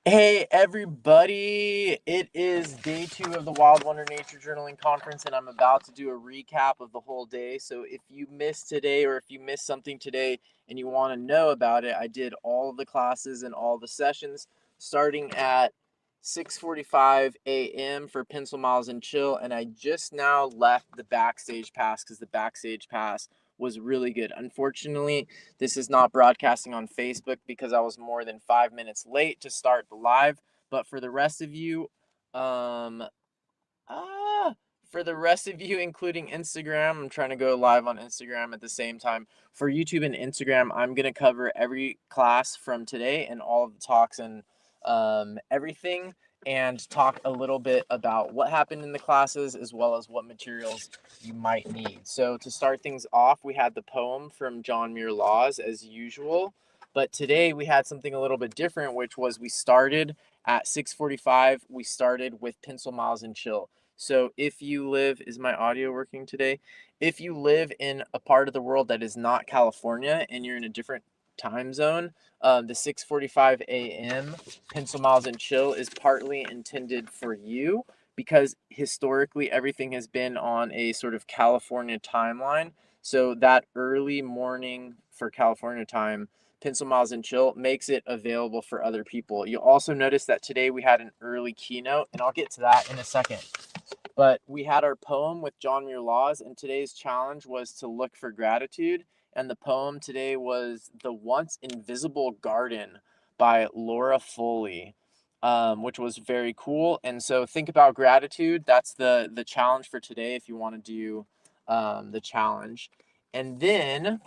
Hey everybody, it is day 2 of the Wild Wonder Nature Journaling Conference, and I'm about to do a recap of the whole day. So if you missed today, or if you missed something today and you want to know about it, I did all of the classes and all the sessions starting at 6:45 a.m. for Pencil Miles and Chill, and I just now left the backstage pass because the backstage pass was really good. Unfortunately, this is not broadcasting on Facebook because I was more than 5 minutes late to start the live. But for the rest of you, um, ah, for the rest of you, including Instagram, I'm trying to go live on Instagram at the same time. For YouTube and Instagram, I'm gonna cover every class from today and all of the talks and everything, and talk a little bit about what happened in the classes as well as what materials you might need. So to start things off, we had the poem from John Muir Laws as usual, but today we had something a little bit different, which was we started at 6:45. We started with Pencil Miles and Chill. So if you live, is my audio working today? If you live in a part of the world that is not California and you're in a different time zone, the 6:45 a.m. Pencil Miles and Chill is partly intended for you because historically everything has been on a sort of California timeline. So that early morning for California time, Pencil Miles and Chill makes it available for other people. You'll also notice that today we had an early keynote, and I'll get to that in a second. But we had our poem with John Muir Laws, and today's challenge was to look for gratitude. And the poem today was The Once Invisible Garden by Laura Foley, which was very cool. And so think about gratitude. That's the challenge for today if you want to do the challenge. And then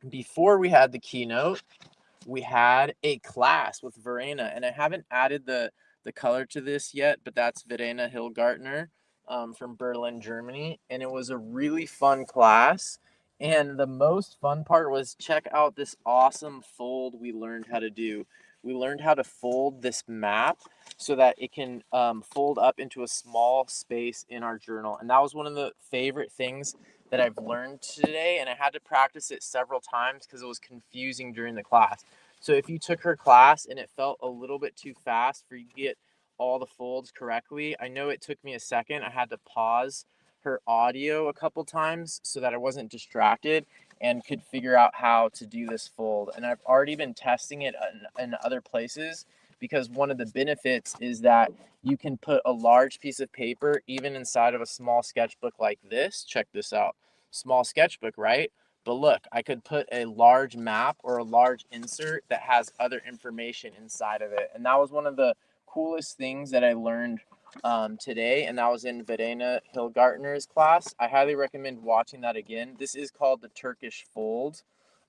before we had the keynote, we had a class with Verena, and I haven't added the color to this yet, but that's Verena Hillgartner from Berlin, Germany, and it was a really fun class. And the most fun part was check out this awesome fold we learned how to do. We learned how to fold this map so that it can fold up into a small space in our journal. And that was one of the favorite things that I've learned today, and I had to practice it several times because it was confusing during the class. So if you took her class and it felt a little bit too fast for you to get all the folds correctly, I know it took me a second. I had to pause her audio a couple times so that I wasn't distracted and could figure out how to do this fold. And I've already been testing it in other places because one of the benefits is that you can put a large piece of paper even inside of a small sketchbook like this. Check this out. Small sketchbook, right? But look, I could put a large map or a large insert that has other information inside of it. And that was one of the coolest things that I learned today. And that was in Verena Hillgartner's class. I highly recommend watching that again. This is called the Turkish fold.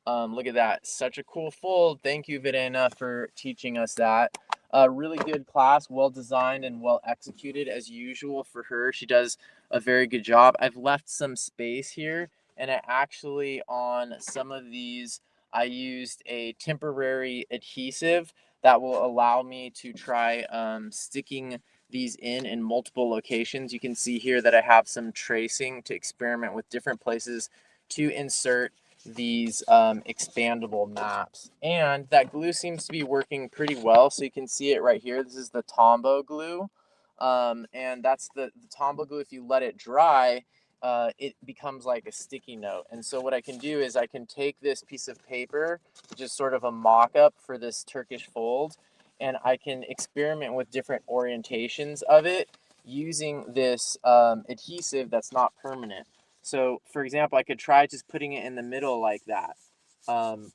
Look at that. Such a cool fold. Thank you, Verena, for teaching us that. A really good class, well designed and well executed as usual for her. She does a very good job. I've left some space here, and I actually, on some of these, I used a temporary adhesive that will allow me to try sticking these in multiple locations. You can see here that I have some tracing to experiment with different places to insert these expandable maps. And that glue seems to be working pretty well. So you can see it right here. This is the Tombow glue. And that's the Tombow glue. If you let it dry, it becomes like a sticky note. And so what I can do is I can take this piece of paper, which is sort of a mock-up for this Turkish fold, and I can experiment with different orientations of it using this adhesive that's not permanent. So, for example, I could try just putting it in the middle like that.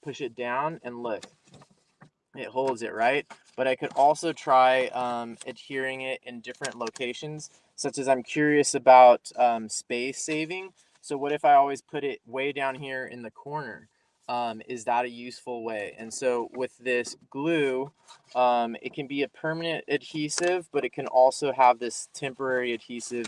Push it down and look, it holds it, right? But I could also try adhering it in different locations, such as I'm curious about space saving. So what if I always put it way down here in the corner? Is that a useful way? And so with this glue, it can be a permanent adhesive, but it can also have this temporary adhesive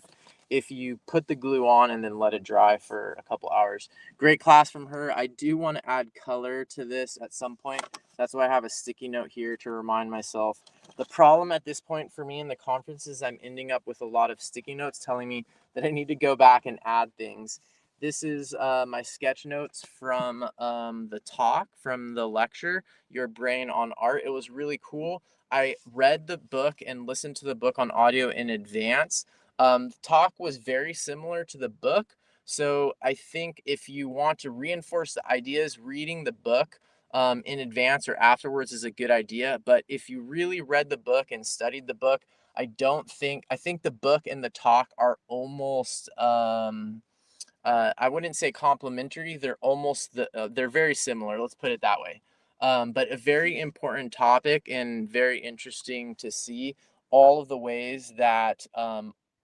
if you put the glue on and then let it dry for a couple hours. Great class from her. I do want to add color to this at some point. That's why I have a sticky note here to remind myself. The problem at this point for me in the conference is I'm ending up with a lot of sticky notes telling me that I need to go back and add things. This is my sketch notes from the talk, from the lecture, Your Brain on Art. It was really cool. I read the book and listened to the book on audio in advance. The talk was very similar to the book. So I think if you want to reinforce the ideas, reading the book in advance or afterwards is a good idea. But if you really read the book and studied the book, I think the book and the talk are almost, I wouldn't say complementary. They're very similar. Let's put it that way. But a very important topic and very interesting to see all of the ways that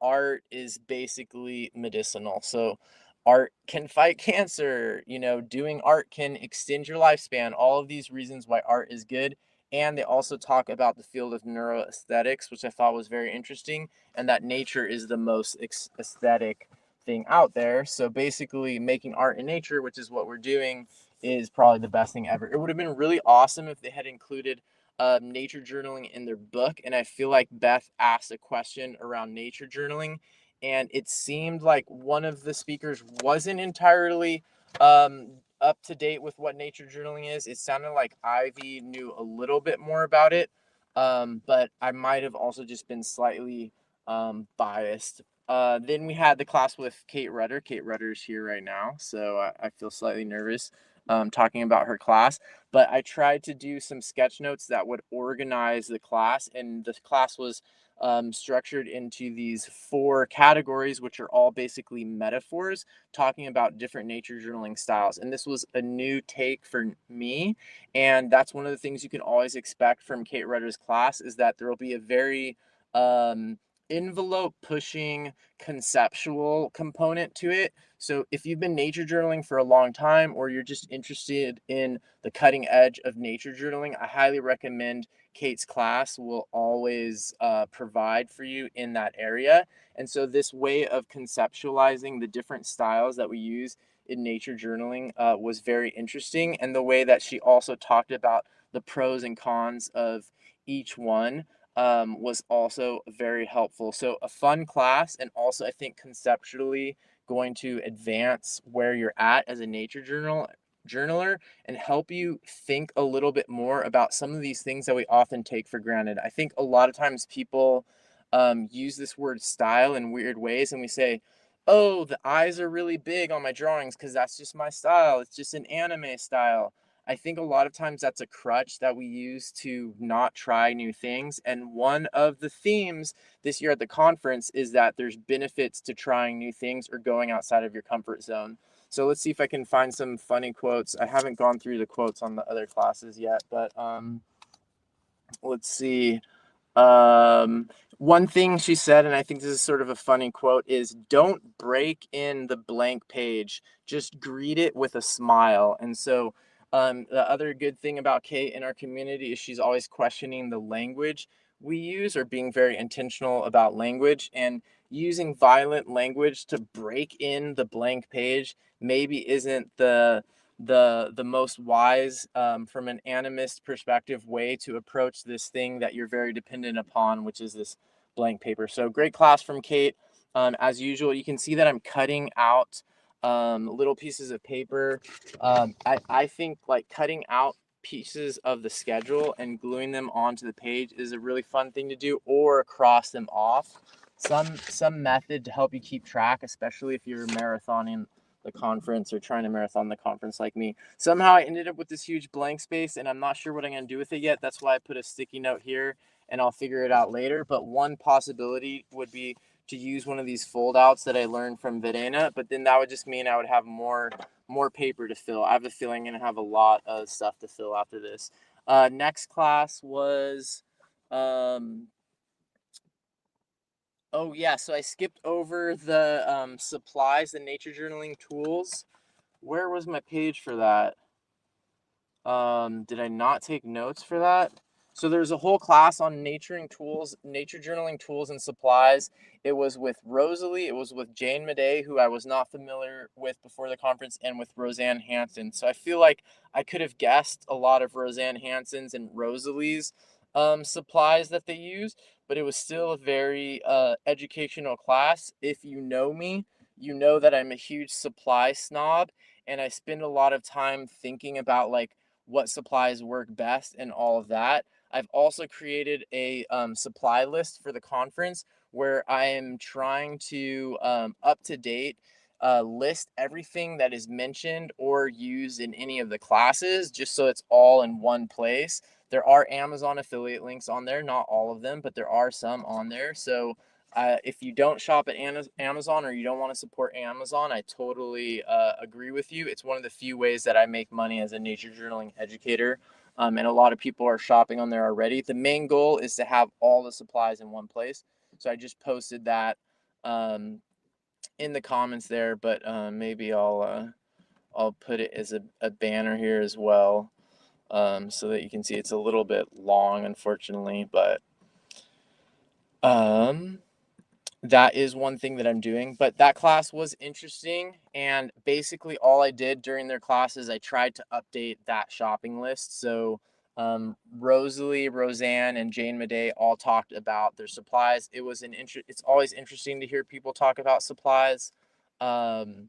art is basically medicinal. So art can fight cancer, doing art can extend your lifespan, all of these reasons why art is good. And they also talk about the field of neuroaesthetics, which I thought was very interesting, and that nature is the most aesthetic thing out there. So basically, making art in nature, which is what we're doing, is probably the best thing ever. It would have been really awesome if they had included nature journaling in their book. And I feel like Beth asked a question around nature journaling, and it seemed like one of the speakers wasn't entirely up to date with what nature journaling is. It sounded like Ivy knew a little bit more about it, but I might have also just been slightly biased. Then we had the class with Kate Rudder. Kate Rudder is here right now, so I feel slightly nervous talking about her class. But I tried to do some sketch notes that would organize the class, and the class was structured into these 4 categories, which are all basically metaphors, talking about different nature journaling styles. And this was a new take for me, and that's one of the things you can always expect from Kate Rudder's class, is that there will be a very envelope pushing conceptual component to it. So if you've been nature journaling for a long time, or you're just interested in the cutting edge of nature journaling, I highly recommend Kate's class. Will always provide for you in that area. And so this way of conceptualizing the different styles that we use in nature journaling was very interesting. And the way that she also talked about the pros and cons of each one was also very helpful. So a fun class, and also I think conceptually going to advance where you're at as a nature journaler, and help you think a little bit more about some of these things that we often take for granted. I think a lot of times people use this word style in weird ways, and we say, oh, the eyes are really big on my drawings because that's just my style. It's just an anime style. I think a lot of times that's a crutch that we use to not try new things. And one of the themes this year at the conference is that there's benefits to trying new things or going outside of your comfort zone. So let's see if I can find some funny quotes. I haven't gone through the quotes on the other classes yet, but let's see. One thing she said, and I think this is sort of a funny quote, is don't break in the blank page, just greet it with a smile. And so the other good thing about Kate in our community is she's always questioning the language we use, or being very intentional about language, and using violent language to break in the blank page maybe isn't the most wise, from an animist perspective, way to approach this thing that you're very dependent upon, which is this blank paper. So great class from Kate. As usual, you can see that I'm cutting out little pieces of paper. I think like cutting out pieces of the schedule and gluing them onto the page is a really fun thing to do, or cross them off. Some method to help you keep track, especially if you're marathoning the conference or trying to marathon the conference like me. Somehow I ended up with this huge blank space, and I'm not sure what I'm going to do with it yet. That's why I put a sticky note here, and I'll figure it out later. But one possibility would be to use one of these fold outs that I learned from Verena, but then that would just mean I would have more paper to fill. I have a feeling I'm going to have a lot of stuff to fill after this. Next class was oh yeah, so I skipped over the supplies, the nature journaling tools. Where was my page for that? Did I not take notes for that? So there's a whole class on nature journaling tools and supplies. It was with Rosalie, it was with Jane Madej, who I was not familiar with before the conference, and with Roseanne Hanson. So I feel like I could have guessed a lot of Roseanne Hanson's and Rosalie's supplies that they use, but it was still a very educational class. If you know me, you know that I'm a huge supply snob, and I spend a lot of time thinking about like what supplies work best and all of that. I've also created a supply list for the conference where I am trying to up to date list everything that is mentioned or used in any of the classes, just so it's all in one place. There are Amazon affiliate links on there, not all of them, but there are some on there. So if you don't shop at Amazon or you don't want to support Amazon, I totally agree with you. It's one of the few ways that I make money as a nature journaling educator. And a lot of people are shopping on there already. The main goal is to have all the supplies in one place. So I just posted that in the comments there, but maybe I'll put it as a banner here as well, so that you can see it's a little bit long, unfortunately, but that is one thing that I'm doing. But that class was interesting, and basically all I did during their classes, I tried to update that shopping list. So Rosalie, Roseanne, and Jane Madej all talked about their supplies. It's always interesting to hear people talk about supplies. And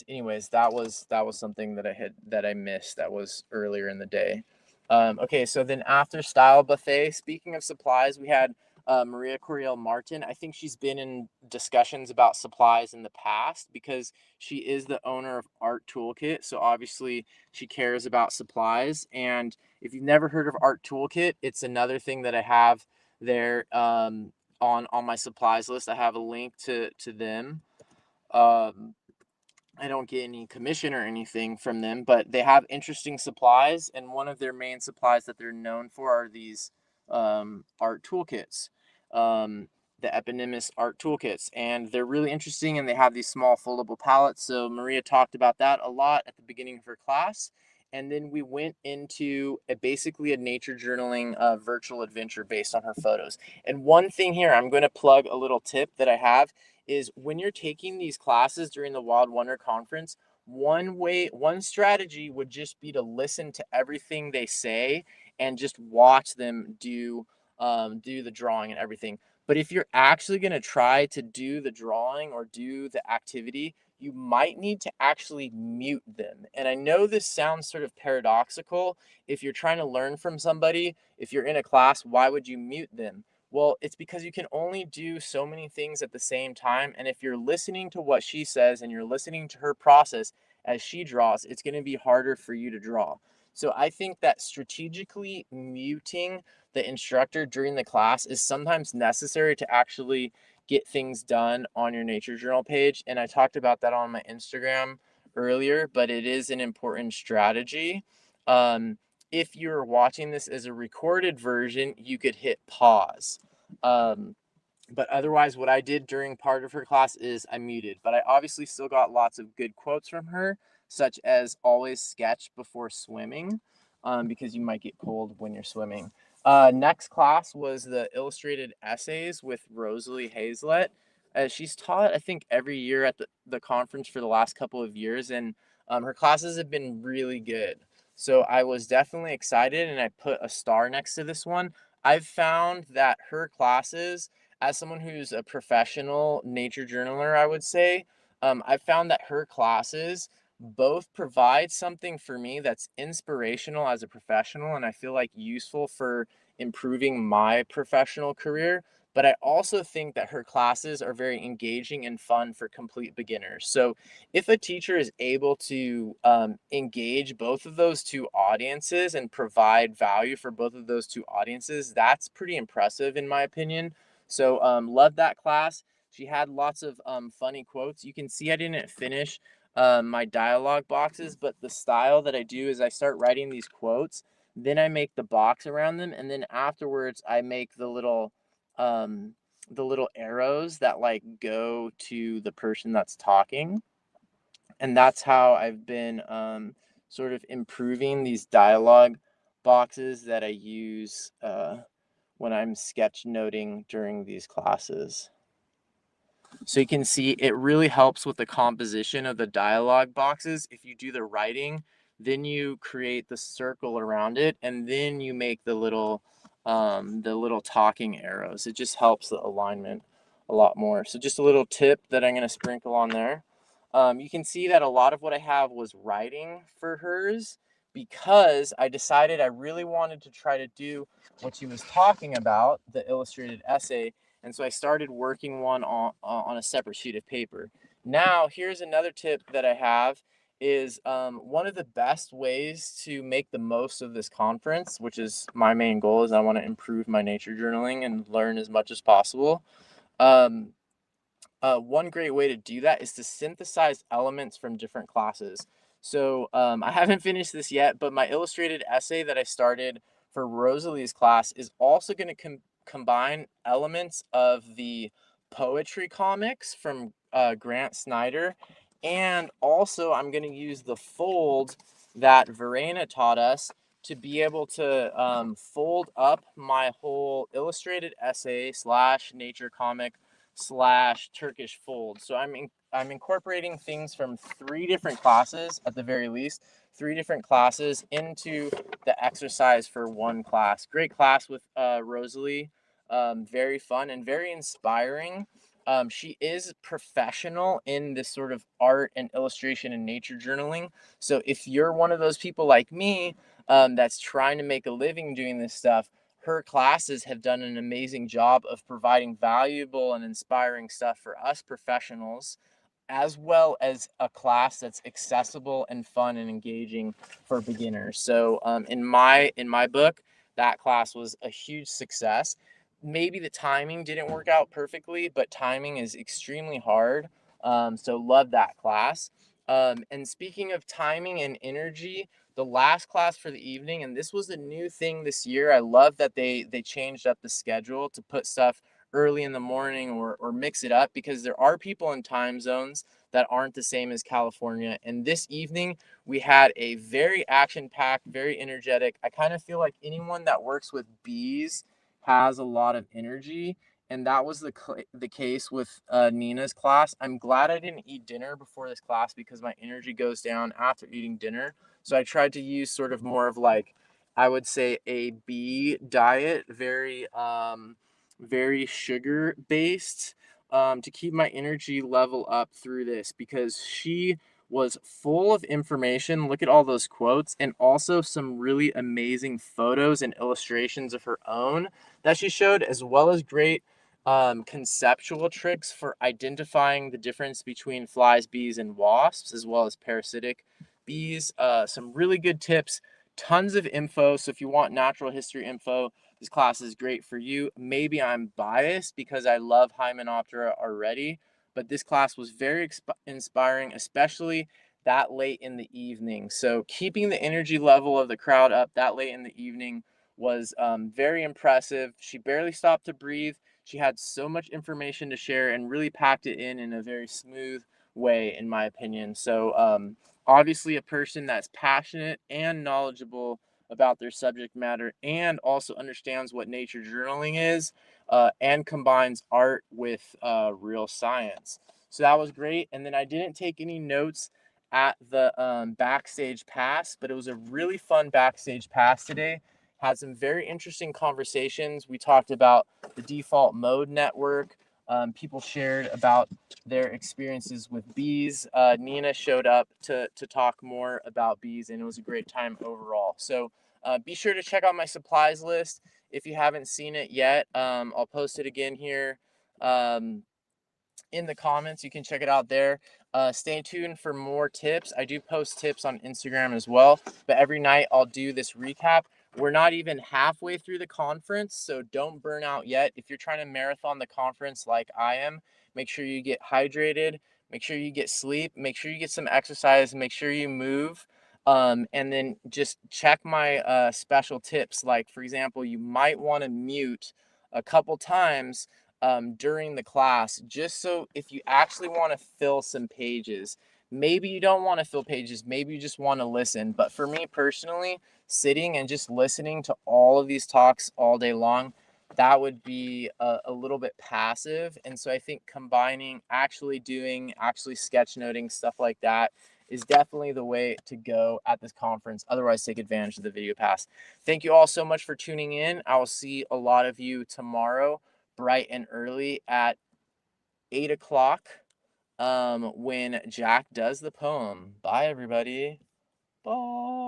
anyways, that was something that I missed. That was earlier in the day. Okay, so then after Style Buffet, speaking of supplies, we had Maria Coriel Martin. I think she's been in discussions about supplies in the past because she is the owner of Art Toolkit. So obviously she cares about supplies. And if you've never heard of Art Toolkit, it's another thing that I have there on my supplies list. I have a link to them. I don't get any commission or anything from them, but they have interesting supplies, and one of their main supplies that they're known for are these art toolkits, the Eponymus art toolkits, and they're really interesting, and they have these small foldable palettes. So Maria talked about that a lot at the beginning of her class, and then we went into basically a nature journaling virtual adventure based on her photos. And one thing here, I'm going to plug a little tip that I have is when you're taking these classes during the Wild Wonder Conference, one strategy would just be to listen to everything they say and just watch them do the drawing and everything. But if you're actually going to try to do the drawing or do the activity, you might need to actually mute them. And I know this sounds sort of paradoxical. If you're trying to learn from somebody, if you're in a class, why would you mute them? Well, it's because you can only do so many things at the same time. And if you're listening to what she says and you're listening to her process as she draws, it's going to be harder for you to draw. So I think that strategically muting the instructor during the class is sometimes necessary to actually get things done on your nature journal page. And I talked about that on my Instagram earlier, but it is an important strategy. If you're watching this as a recorded version, you could hit pause. But otherwise, what I did during part of her class is I muted. But I obviously still got lots of good quotes from her, such as always sketch before swimming, because you might get cold when you're swimming. Next class was the illustrated essays with Rosalie Hazlett. She's taught, I think, every year at the conference for the last couple of years, and her classes have been really good. So I was definitely excited, and I put a star next to this one. I've found that her classes, as someone who's a professional nature journaler, I would say, I've found that her classes both provide something for me that's inspirational as a professional and I feel like useful for improving my professional career. But I also think that her classes are very engaging and fun for complete beginners. So if a teacher is able to engage both of those two audiences and provide value for both of those two audiences, that's pretty impressive in my opinion. So love that class. She had lots of funny quotes. You can see I didn't finish my dialogue boxes, but the style that I do is I start writing these quotes, then I make the box around them, and then afterwards I make the little arrows that like go to the person that's talking. And that's how I've been sort of improving these dialogue boxes that I use when I'm sketch noting during these classes. So you can see it really helps with the composition of the dialogue boxes. If you do the writing, then you create the circle around it, and then you make the little talking arrows. It just helps the alignment a lot more. So just a little tip that I'm going to sprinkle on there. You can see that a lot of what I have was writing for hers because I decided I really wanted to try to do what she was talking about, the illustrated essay. And so I started working one on a separate sheet of paper. Now, here's another tip that I have is one of the best ways to make the most of this conference, which is my main goal, is I want to improve my nature journaling and learn as much as possible. Um, one great way to do that is to synthesize elements from different classes. So I haven't finished this yet, but my illustrated essay that I started for Rosalie's class is also going to combine elements of the poetry comics from Grant Snyder. And also I'm going to use the fold that Verena taught us to be able to fold up my whole illustrated essay slash nature comic slash Turkish fold. So I'm incorporating things from 3 different classes at the very least, 3 different classes into the exercise for one class. Great class with Rosalie. Very fun and very inspiring. She is professional in this sort of art and illustration and nature journaling. So if you're one of those people like me that's trying to make a living doing this stuff, her classes have done an amazing job of providing valuable and inspiring stuff for us professionals, as well as a class that's accessible and fun and engaging for beginners. So in my book, that class was a huge success. Maybe the timing didn't work out perfectly, but timing is extremely hard. So love that class. And speaking of timing and energy, the last class for the evening, and this was a new thing this year. I love that they changed up the schedule to put stuff early in the morning or mix it up, because there are people in time zones that aren't the same as California. And this evening we had a very action-packed, very energetic. I kind of feel like anyone that works with bees has a lot of energy, and that was the case with Nina's class. I'm glad I didn't eat dinner before this class because my energy goes down after eating dinner. So I tried to use sort of more of like, I would say, a bee diet, very sugar based, to keep my energy level up through this, because she was full of information. Look at all those quotes, and also some really amazing photos and illustrations of her own that she showed, as well as great conceptual tricks for identifying the difference between flies, bees, and wasps, as well as parasitic bees. Some really good tips, tons of info. So if you want natural history info, this class is great for you. Maybe I'm biased because I love Hymenoptera already, but this class was very inspiring, especially that late in the evening. So keeping the energy level of the crowd up that late in the evening was very impressive. She barely stopped to breathe. She had so much information to share and really packed it in a very smooth way, in my opinion. So obviously a person that's passionate and knowledgeable about their subject matter, and also understands what nature journaling is, and combines art with real science. So that was great. And then I didn't take any notes at the backstage pass, but it was a really fun backstage pass today. Had some very interesting conversations. We talked about the default mode network. People shared about their experiences with bees. Nina showed up to talk more about bees, and it was a great time overall. So be sure to check out my supplies list if you haven't seen it yet. I'll post it again here in the comments. You can check it out there. Stay tuned for more tips. I do post tips on Instagram as well, but every night I'll do this recap. We're not even halfway through the conference, so don't burn out yet. If you're trying to marathon the conference like I am, make sure you get hydrated, make sure you get sleep, make sure you get some exercise, make sure you move. And then just check my special tips. Like, for example, you might want to mute a couple times during the class, just so if you actually want to fill some pages. Maybe you don't want to fill pages, maybe you just want to listen. But for me personally, sitting and just listening to all of these talks all day long, that would be a little bit passive. And so I think combining actually sketchnoting, stuff like that, is definitely the way to go at this conference. Otherwise, take advantage of the video pass. Thank you all so much for tuning in. I will see a lot of you tomorrow bright and early at 8 o'clock when Jack does the poem. Bye, everybody. Bye.